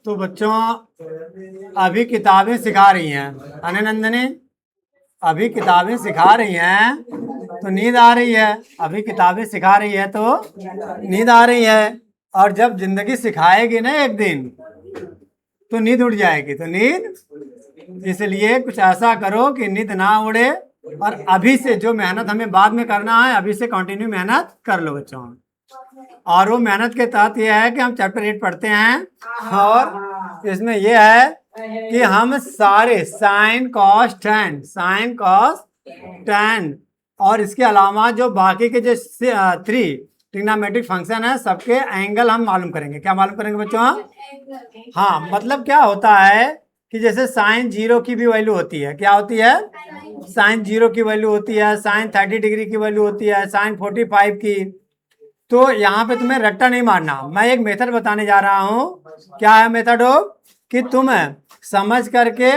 तो बच्चों अभी किताबें सिखा रही हैं, अननंदनी अभी किताबें सिखा रही हैं तो नींद आ रही है। अभी किताबें सिखा रही है तो नींद आ रही है। और जब जिंदगी सिखाएगी ना एक दिन तो नींद उड़ जाएगी। तो नींद इसलिए कुछ ऐसा करो कि नींद ना उड़े, और अभी से जो मेहनत हमें बाद में करना है अभी से कंटिन्यू मेहनत कर लो बच्चों। और वो मेहनत के तहत यह है कि हम चैप्टर 8 पढ़ते हैं और इसमें यह है कि हम सारे साइन कॉस टैन और इसके अलावा जो बाकी के जो 3 ट्रिग्नोमेट्रिक फंक्शन है सबके एंगल हम मालूम करेंगे। क्या मालूम करेंगे बच्चों? हाँ, मतलब क्या होता है कि जैसे साइन 0 की भी वैल्यू होती है। क्या होती है? साइन 0 की वैल्यू होती है, साइन 30 डिग्री की वैल्यू होती है, साइन 45 की। तो यहाँ पे तुम्हें रट्टा नहीं मारना। मैं एक मेथड बताने जा रहा हूँ। क्या है मेथड? हो कि तुम समझ करके,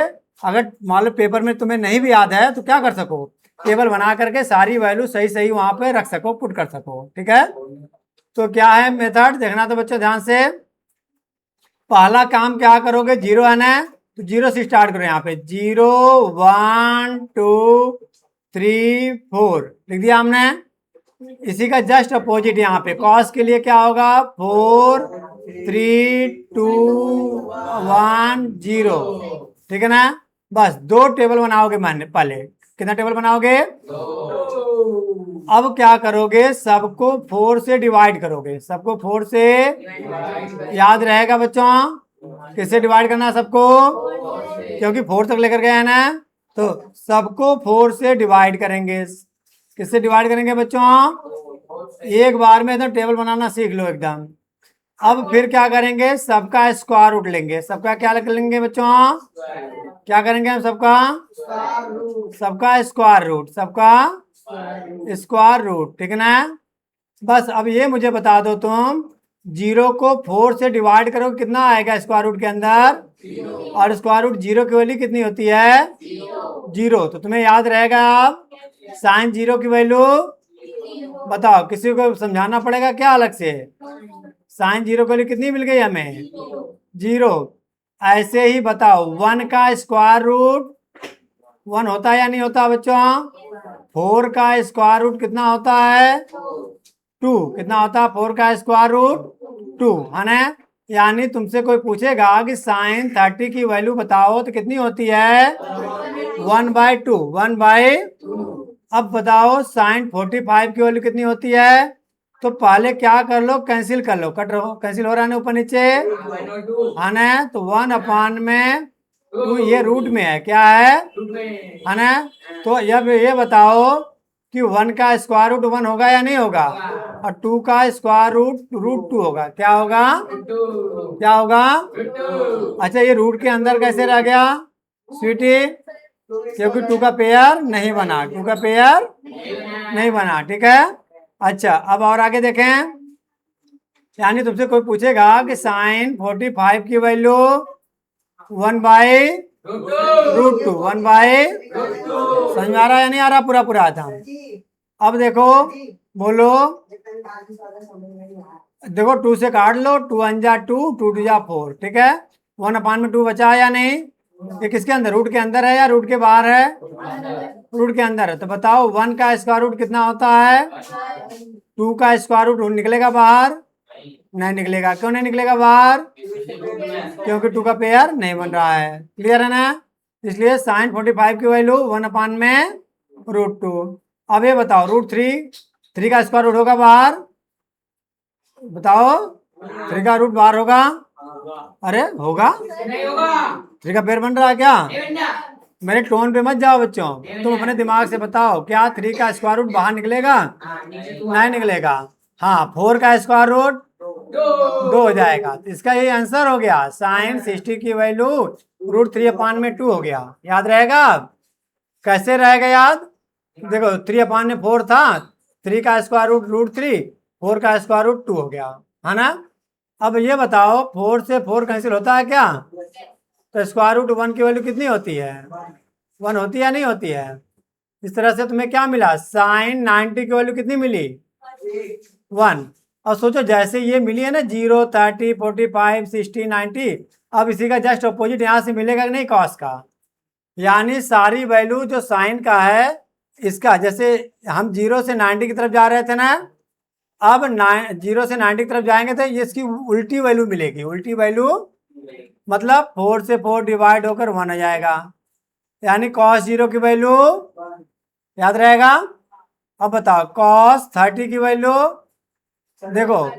अगर मान लो पेपर में तुम्हें नहीं भी याद है तो क्या कर सको, टेबल बना करके सारी वैल्यू सही सही वहां पे रख सको, पुट कर सको। ठीक है? तो क्या है मेथड देखना तो बच्चों ध्यान से। पहला काम क्या करोगे, 0 है ना, तो 0 से स्टार्ट करो। यहाँ पे 0 1 2 3 4 लिख दिया हमने। इसी का जस्ट अपोजिट यहाँ पे कॉस के लिए क्या होगा, 4 3 2 1 0। ठीक है ना? बस 2 टेबल बनाओगे। मैंने पहले कितना टेबल बनाओगे? अब क्या करोगे, सबको 4 से डिवाइड करोगे। सबको 4 से याद रहेगा बच्चों? किससे डिवाइड करना है सबको? क्योंकि 4 तक लेकर गए हैं ना, तो सबको 4 से डिवाइड करेंगे। किससे डिवाइड करेंगे बच्चों? एक बार में तो टेबल बनाना सीख लो एकदम। अब फिर क्या करेंगे, सबका स्क्वायर रूट लेंगे। सबका क्या लेंगे बच्चों? क्या करेंगे हम? सबका स्क्वायर रूट। सबका स्क्वायर रूट। ठीक है ना? बस अब ये मुझे बता दो तुम, 0 को 4 से डिवाइड करो कितना आएगा स्क्वायर रूट के अंदर? और स्क्वायर रूट 0 की वैल्यू कितनी होती है? 0। तो तुम्हें याद रहेगा अब साइन 0 की वैल्यू बताओ। किसी को समझाना पड़ेगा क्या अलग से? साइन 0 की वैल्यू कितनी मिल गई हमें? 0। ऐसे ही बताओ 1 का स्क्वायर रूट 1 होता है या नहीं होता बच्चों? 4 का स्क्वायर रूट कितना होता है? 2। कितना होता है 4 का स्क्वायर रूट? 2 है ना? यानी तुमसे कोई पूछेगा कि साइन 30 की वैल्यू बताओ तो कितनी होती है? 1/2। 1/2। अब बताओ साइन 45 की वैल्यू कितनी होती है? तो पहले क्या कर लो, कैंसिल कर लो। कट रहो, कैंसिल हो रहा है ना ऊपर नीचे, है ना? तो 1 में 2 ये रूट में है। क्या है ना? तो अब ये बताओ कि 1 का स्क्वायर रूट 1 होगा या नहीं होगा? और 2 का स्क्वायर रूट 2 होगा। क्या होगा? क्या होगा? अच्छा, ये रूट के अंदर कैसे रह गया स्वीटी? क्योंकि 2 का पेयर नहीं बना। 2 का पेयर नहीं बना। ठीक है? अच्छा, अब और आगे देखें। यानी तुमसे कोई पूछेगा कि साइन 45 की वैल्यू 1/√2। 1/√2 समझ में आ रहा है या नहीं आ रहा? पूरा पूरा आता। अब देखो, बोलो। देखो 2 से काट लो, 2 1 जा 2, 2 2 जा 4। ठीक है? 1/2 बचा या नहीं? ये किसके अंदर, रूट के अंदर है या रूट के बाहर है? रूट के अंदर है। तो बताओ 1 का स्क्वायर रूट कितना होता है? 2 का स्क्वायर रूट निकलेगा बाहर? नहीं निकलेगा। क्यों नहीं निकलेगा बाहर? क्योंकि 2 का पेयर नहीं बन रहा है। क्लियर है ना? इसलिए साइन 45 की वैल्यू 1/√2। अब ये बताओ √3 का स्क्वायर रूट होगा बाहर? बताओ, 3 का रूट बाहर होगा? अरे होगा। 3 का पेयर बन रहा है क्या? मेरे टोन पे मत जाओ बच्चों, तुम अपने दिमाग से बताओ, क्या 3 का स्क्वायर रूट बाहर निकलेगा? नहीं निकलेगा। हाँ, 4 का स्क्वायर रूट 2 हो जाएगा। इसका ये आंसर हो गया। साइन 60 की वैल्यू √3/2 हो गया। याद रहेगा? कैसे रहेगा याद? देखो 3/4 था, 3 का स्क्वायर रूट √3, 4 का स्क्वायर रूट 2 हो गया, है ना? अब ये बताओ 4 से 4 कैंसिल होता है क्या? तो स्क्वायर रूट 1 की वैल्यू कितनी होती है? 1 होती है या नहीं होती है? इस तरह से तुम्हें क्या मिला, साइन 90 की वैल्यू कितनी मिली? 1। और सोचो जैसे ये मिली है ना 0, 30, 45, 60, 90, अब इसी का जस्ट अपोजिट यहाँ से मिलेगा कि नहीं कॉस का। यानी सारी वैल्यू जो साइन का है इसका, जैसे हम 0 से 90 की तरफ जा रहे थे ना, अब 0 से 90 की तरफ जाएंगे तो ये इसकी उल्टी वैल्यू मिलेगी। उल्टी वैल्यू मतलब 4 से 4 डिवाइड होकर 1 आ जाएगा, यानी कॉस 0 की वैल्यू याद रहेगा। अब बताओ कॉस 30 की वैल्यू देखो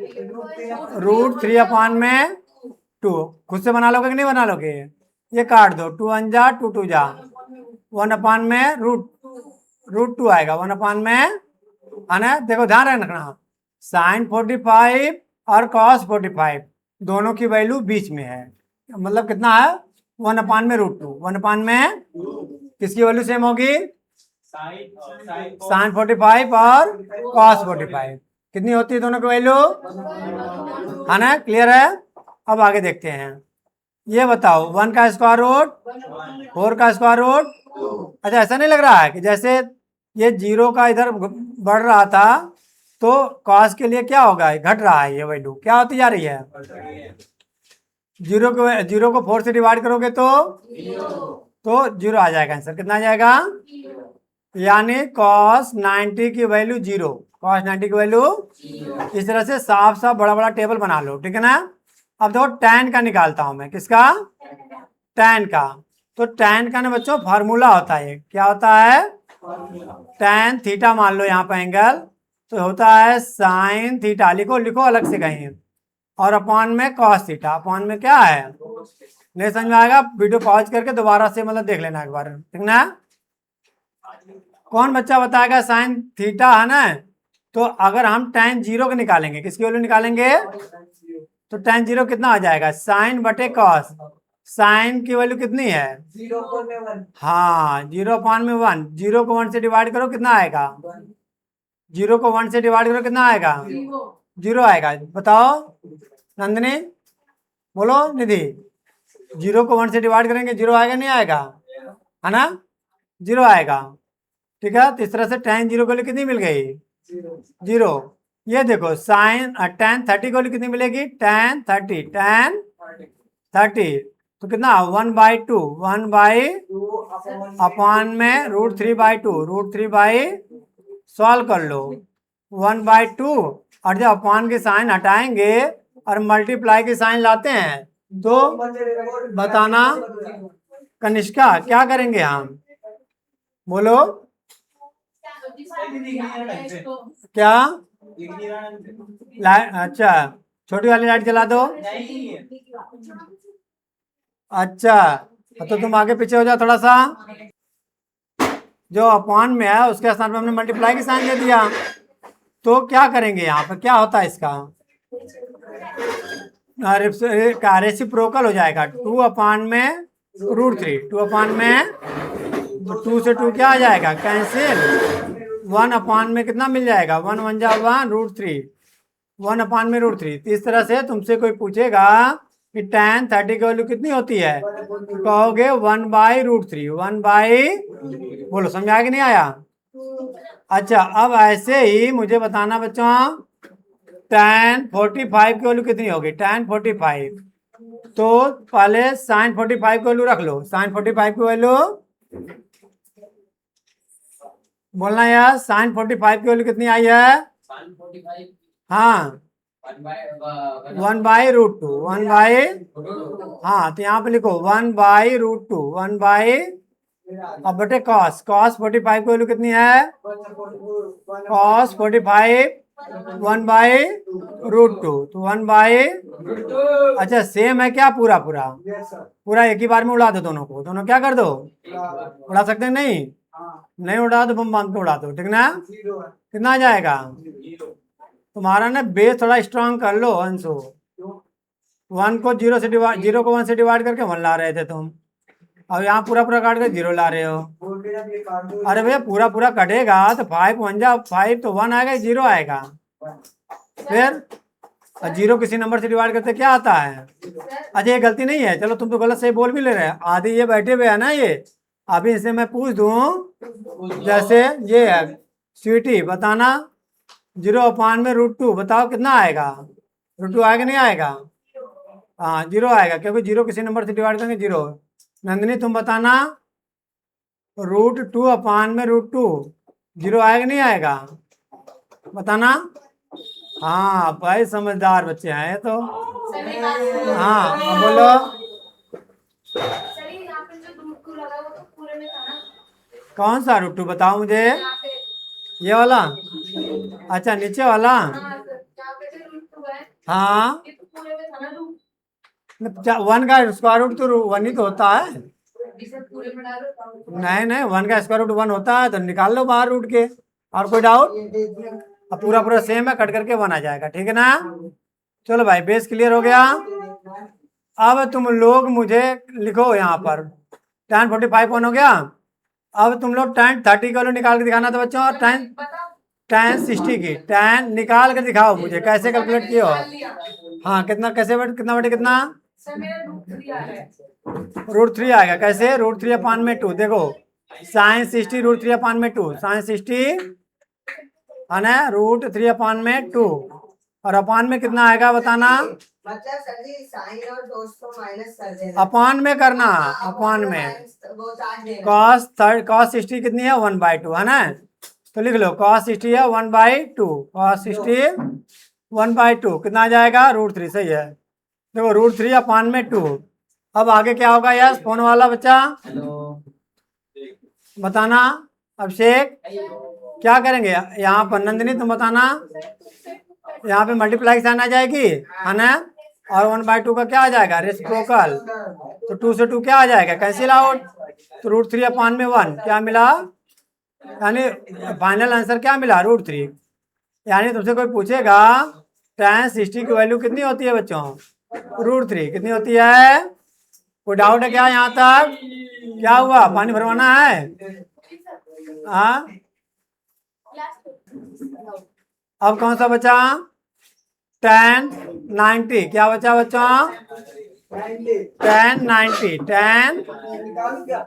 √3/2। खुद से बना लोगे कि नहीं बना लोगे, ये काट दो, 2 1 जा 2 2 जा, 1 में √2 आएगा, 1 में है ना। देखो ध्यान रखना, साइन 45 और कॉस 45 दोनों की वैल्यू बीच में है, मतलब कितना है 1 में √2। 1 में किसकी वैल्यू सेम होगी, साइन 45 और कॉस 45 कितनी होती है दोनों की वैल्यू, है ना। क्लियर है। अब आगे देखते हैं, ये बताओ 1 का स्क्वायर रूट 4 का स्क्वायर रूट। अच्छा ऐसा नहीं लग रहा है कि जैसे ये 0 का इधर बढ़ रहा था तो कॉस के लिए क्या होगा, घट रहा है, ये वैल्यू क्या होती जा रही है, 0 को 4 से डिवाइड करोगे तो 0 आ जाएगा, आंसर कितना आ जाएगा, यानी कॉस 90 की वैल्यू 0, कॉस 90 की वैल्यू। इस तरह से साफ साफ बड़ा बड़ा टेबल बना लो, ठीक है ना। अब देखो tan का निकालता हूं मैं, किसका, tan का। तो tan का ना बच्चों फार्मूला होता है, क्या होता है, tan थीटा मान लो यहाँ पर एंगल, तो होता है साइन थीटा, लिखो लिखो अलग से कहीं, और अपॉन में कॉस थीटा, अपॉन में क्या है, नहीं समझ में आएगा वीडियो पॉज करके दोबारा से मतलब देख लेना एक बार, ठीक ना। कौन बच्चा बताएगा साइन थीटा है ना, तो अगर हम tan 0 को निकालेंगे, किसकी वैल्यू निकालेंगे, तो tan 0 कितना आ जाएगा, साइन बटे कॉस। साइन की वैल्यू कितनी है, 0/1। हाँ 0/1। 0 को 1 से डिवाइड करो कितना आएगा, 0 को 1 से डिवाइड करो कितना आएगा, 0 आएगा। बताओ नंदिनी, बोलो निधि, 0 को 1 से डिवाइड करेंगे 0 आएगा नहीं आएगा, है ना, 0 आएगा, ठीक है। तो इस तरह से tan 0 को लिए कितनी मिल गई, 0। ये देखो साइन tan 30 को लिए कितनी मिलेगी, tan 30 तो कितना 1/2, 1/अपॉन में √3/2, √3/, सॉल्व कर लो 1/2, और जब अपॉन के साइन हटाएंगे और मल्टीप्लाई के साइन लाते हैं तो बताना कनिष्का क्या करेंगे हम, बोलो क्या, अच्छा छोटी वाली लाइट जला दो, अच्छा तो तुम आगे पीछे हो जाओ थोड़ा सा, जो अपॉन में है उसके स्थान पर हमने मल्टीप्लाई की साइन दे दिया, तो क्या करेंगे यहाँ पर, क्या होता है इसका, रेसिप्रोकल हो जाएगा, 2 में √3, 2 में, तो 2 से 2 क्या आ जाएगा कैंसिल, 1 में कितना मिल जाएगा, 1 1 जा 1 √3, 1 में √3। तो इस तरह से तुमसे कोई पूछेगा कि tan 30 की वैल्यू कितनी होती है, कहोगे 1/√3, 1 बोलो समझ कि नहीं आया। अच्छा अब ऐसे ही मुझे बताना बच्चों tan 45 की वैल्यू कितनी होगी, tan 45, तो पहले sin 45 की वैल्यू रख लो, sin 45 की वैल्यू बोलना यार, sin 45 की वैल्यू कितनी आई है, हाँ 1/√2, 1 हाँ तो यहाँ पे लिखो 1/√2, 1 अब बटे कॉस 45 की वैल्यू कितनी है, cos 45 1/√2, तो 1 अच्छा सेम है क्या, पूरा पूरा एक ही बार में उड़ा दो दोनों को, दोनों क्या कर दो, उड़ा सकते हैं नहीं, नहीं उड़ा तो बम बांध के उड़ा दो, ठीक ना। कितना आ जाएगा, तुम्हारा ना बेस थोड़ा स्ट्रांग कर लो अंशु, 1 को 0 से डिवाइड, 0 को 1 से डिवाइड करके 1 ला रहे थे तुम, अब यहाँ पूरा काट के 0 ला रहे हो। अरे भैया पूरा कटेगा तो 5 1 जा 5, तो 1 आएगा 0 आएगा, फिर 0 किसी नंबर से डिवाइड करते क्या आता है, अच्छा ये गलती नहीं है, चलो तुम तो गलत सही बोल भी ले रहे हैं, आधे ये बैठे हुए है ना, ये अभी इसे मैं पूछ दूं, जैसे ये है स्वीटी बताना 0/√2 बताओ कितना आएगा? √2 आएगा नहीं आएगा? हाँ 0 आएगा, क्योंकि 0 किसी नंबर से डिवाइड करेंगे 0। नंदिनी तुम बताना, √2/√2 0 आएगा नहीं आएगा? बताना। हाँ भाई समझदार बच्चे हैं तो। हाँ अब बोलो। कौन सा √2 बताओ मुझे? ये वाला? अच्छा नीचे वाला। हाँ 1 का स्क्वायर रूट तो 1 ही तो होता है। नहीं नहीं 1 का स्क्वायर रूट 1 होता है, तो निकाल लो बाहर रूट के। और कोई डाउट? अब पूरा पूरा सेम है, कट करके 1 आ जाएगा, ठीक है ना? चलो भाई बेस क्लियर हो गया। अब तुम लोग मुझे लिखो यहाँ पर tan 45 हो गया। अब तुम लोग tan 30 का निकाल के दिखाना था बच्चों, और tan 60 की tan निकाल के दिखाओ मुझे कैसे कैलकुलेट किए हो। हाँ कितना, कैसे कितना बटे कितना? √3 आएगा। कैसे? √3/2 देखो, sin 60 √3/2 sin 60 है ना, √3/2 और अपान में कितना आएगा बताना? मतलब सर जी साइन और cos को माइनस कर देना। अपान में करना, अपान में। cos 60 कितनी है? 1/2 है ना, तो लिख लो cos 60 है 1/2, cos 60 1/2 कितना आ जाएगा? √3। सही है, देखो √3/2। अब आगे क्या होगा यार? फोन वाला बच्चा बताना। अभिषेक क्या करेंगे यहाँ पर? नंदिनी तुम बताना। यहाँ पे मल्टीप्लाई साइन आ जाएगी है ना, और 1/2 का क्या आ जाएगा? रेसिप्रोकल। तो 2 से 2 क्या आ जाएगा? Cancel out. तो √3/1 क्या मिला? यानी फाइनल आंसर क्या मिला? √3। यानी तुमसे कोई पूछेगा tan 60 की वैल्यू कितनी होती है बच्चों? √3 कितनी होती है? कोई डाउट है क्या यहाँ तक? क्या हुआ, पानी भरवाना है? हाँ अब कौन सा बचा? tan 90 क्या बचा बच्चों? tan 90 tan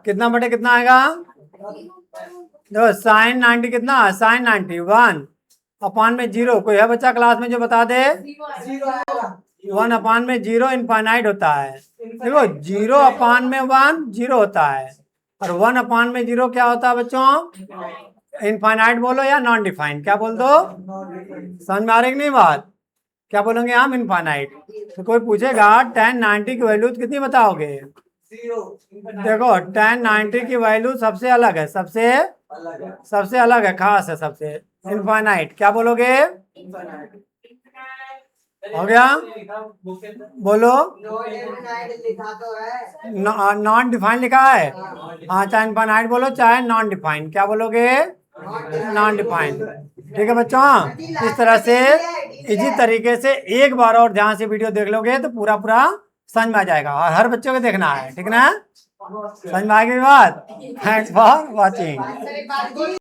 कितना बटे कितना आएगा? देखो sin 90 कितना? sin 90 1/0। कोई है बच्चा क्लास में जो बता दे? 1/0 इनफाइनाइट होता है। देखो 0/1 0 होता है, और 1/0 क्या होता है बच्चों? इनफाइनाइट बोलो या नॉन डिफाइंड, क्या बोल दो? समझ में आ रही कि नहीं बात? क्या बोलेंगे हम? इनफाइनाइट। तो कोई पूछेगा tan 90 की वैल्यू कितनी बताओगे? देखो tan 90 की वैल्यू सबसे अलग है, सबसे अलग है, खास है सबसे, इनफाइनाइट। क्या बोलोगे? हो गया? बोलो। लिखा तो है, नॉन डिफाइंड लिखा है। हाँ चाहे इनफाइनाइट बोलो चाहे नॉन डिफाइंड, क्या बोलोगे? Non defined. ठीक है बच्चों, इस तरह से इसी तरीके से एक बार और ध्यान से वीडियो देख लोगे तो पूरा पूरा समझ में आ जाएगा, और हर बच्चों को देखना है, ठीक ना? समझ में आ गई बात? Thanks for watching.